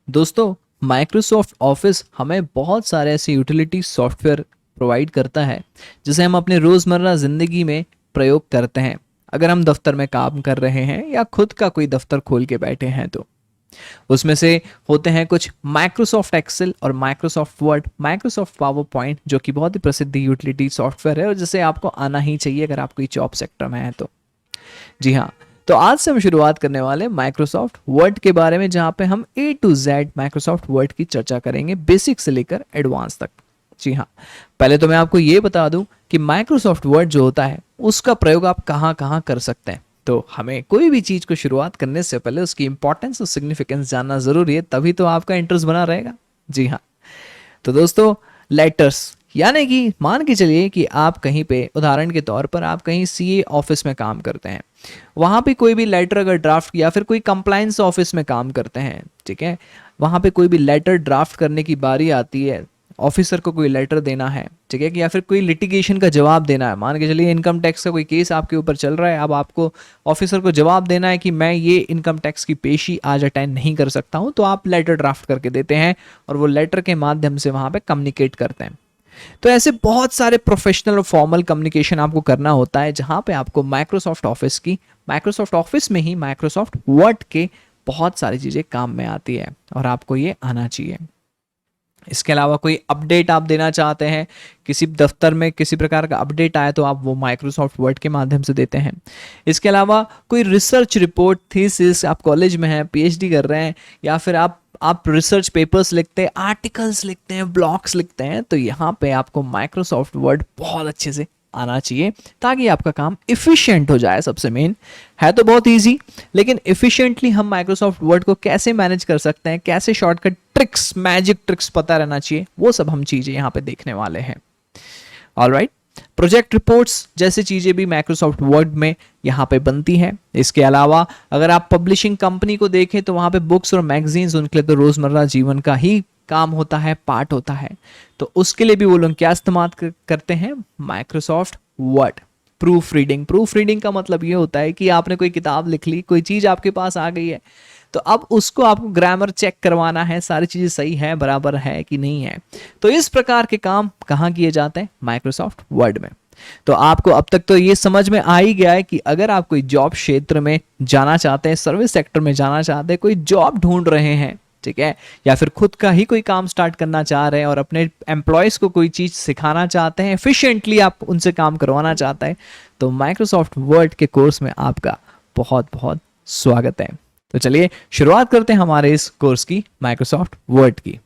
दोस्तों, Microsoft office हमें बहुत सारे ऐसे यूटिलिटी सॉफ्टवेयर प्रोवाइड करता है जिसे हम अपने रोज़मर्रा ज़िंदगी में प्रयोग करते हैं। अगर हम दफ्तर में काम कर रहे हैं या खुद का कोई दफ्तर खोल के बैठे हैं तो उसमें से होते हैं कुछ माइक्रोसॉफ्ट एक्सेल और Microsoft word, Microsoft power point, जो कि बहुत ही प्रसिद्ध यूटिलिटी सॉफ्टवेयर है और जिसे आपको आना ही चाहिए अगर आप कोई जॉब सेक्टर में हैं तो। जी हाँ, तो आज से हम शुरुआत करने वाले माइक्रोसॉफ्ट वर्ड के बारे में, जहां पे हम ए टू जेड माइक्रोसॉफ्ट वर्ड की चर्चा करेंगे, बेसिक से लेकर एडवांस तक। जी हाँ, पहले तो मैं आपको ये बता दूं कि माइक्रोसॉफ्ट वर्ड जो होता है उसका प्रयोग आप कहाँ कहाँ कर सकते हैं। तो हमें कोई भी चीज़ को शुरुआत करने से पहले उसकी इंपॉर्टेंस और सिग्निफिकेंस जानना ज़रूरी है, तभी तो आपका इंटरेस्ट बना रहेगा। जी हाँ, तो दोस्तों, लेटर्स यानी कि मान के चलिए कि आप कहीं पे, उदाहरण के तौर पर आप कहीं सीए ऑफिस में काम करते हैं, वहाँ पे कोई भी लेटर अगर ड्राफ्ट, या फिर कोई कंप्लायंस ऑफिस में काम करते हैं, ठीक है, वहाँ पे कोई भी लेटर ड्राफ्ट करने की बारी आती है, ऑफिसर को कोई लेटर देना है, ठीक है, कि या फिर कोई लिटिगेशन का जवाब देना है। मान के चलिए इनकम टैक्स का कोई केस आपके ऊपर चल रहा है, अब आपको ऑफिसर को जवाब देना है कि मैं ये इनकम टैक्स की पेशी आज अटेंड नहीं कर सकता हूँ, तो आप लेटर ड्राफ्ट करके देते हैं और वो लेटर के माध्यम से वहाँ पे कम्युनिकेट करते हैं। तो ऐसे बहुत सारे प्रोफेशनल और फॉर्मल कम्युनिकेशन आपको करना होता है, जहां पे आपको माइक्रोसॉफ्ट ऑफिस में ही माइक्रोसॉफ्ट वर्ड के बहुत सारी चीज़ें काम में आती है और आपको ये आना चाहिए। इसके अलावा कोई अपडेट आप देना चाहते हैं, किसी दफ्तर में किसी प्रकार का अपडेट आया, तो आप वो माइक्रोसॉफ्ट वर्ड के माध्यम से देते हैं। इसके अलावा कोई रिसर्च रिपोर्ट, थीसिस, आप कॉलेज में हैं, पीएचडी कर रहे हैं, या फिर आप रिसर्च पेपर्स लिखते हैं, आर्टिकल्स लिखते हैं, ब्लॉग्स लिखते हैं, तो यहाँ पे आपको माइक्रोसॉफ्ट वर्ड बहुत अच्छे से आना चाहिए ताकि आपका काम इफ़िशिएंट हो जाए। सबसे मेन है तो बहुत इजी, लेकिन इफ़िशिएंटली हम माइक्रोसॉफ्ट वर्ड को कैसे मैनेज कर सकते हैं, कैसे शॉर्टकट ट्रिक्स, मैजिक ट्रिक्स पता रहना चाहिए, वो सब हम चीज़ें यहाँ पे देखने वाले हैं। ऑलराइट, प्रोजेक्ट रिपोर्ट्स जैसी चीज़ें भी माइक्रोसॉफ्ट वर्ड में यहाँ पे बनती हैं। इसके अलावा अगर आप पब्लिशिंग कंपनी को देखें तो वहाँ पे बुक्स और मैगजीन्स उनके लिए तो रोज़मर्रा जीवन का ही काम होता है, पार्ट होता है, तो उसके लिए भी वो लोग क्या इस्तेमाल करते हैं, माइक्रोसॉफ्ट वर्ड। प्रूफ रीडिंग का मतलब ये होता है कि आपने कोई किताब लिख ली, कोई चीज़ आपके पास आ गई है, तो अब उसको आपको ग्रामर चेक करवाना है, सारी चीज़ें सही है, बराबर है कि नहीं है। तो इस प्रकार के काम कहाँ किए जाते हैं, माइक्रोसॉफ्ट वर्ड में। तो आपको अब तक तो ये समझ में आ ही गया है कि अगर आप कोई जॉब क्षेत्र में जाना चाहते हैं, सर्विस सेक्टर में जाना चाहते हैं, कोई जॉब ढूंढ रहे हैं, ठीक है, या फिर खुद का ही कोई काम स्टार्ट करना चाह रहे हैं और अपने एम्प्लॉयज़ को कोई चीज़ सिखाना चाहते हैं, एफिशिएंटली आप उनसे काम करवाना चाहते हैं, तो माइक्रोसॉफ्ट वर्ड के कोर्स में आपका बहुत बहुत स्वागत है। तो चलिए शुरुआत करते हैं हमारे इस कोर्स की, माइक्रोसॉफ्ट वर्ड की।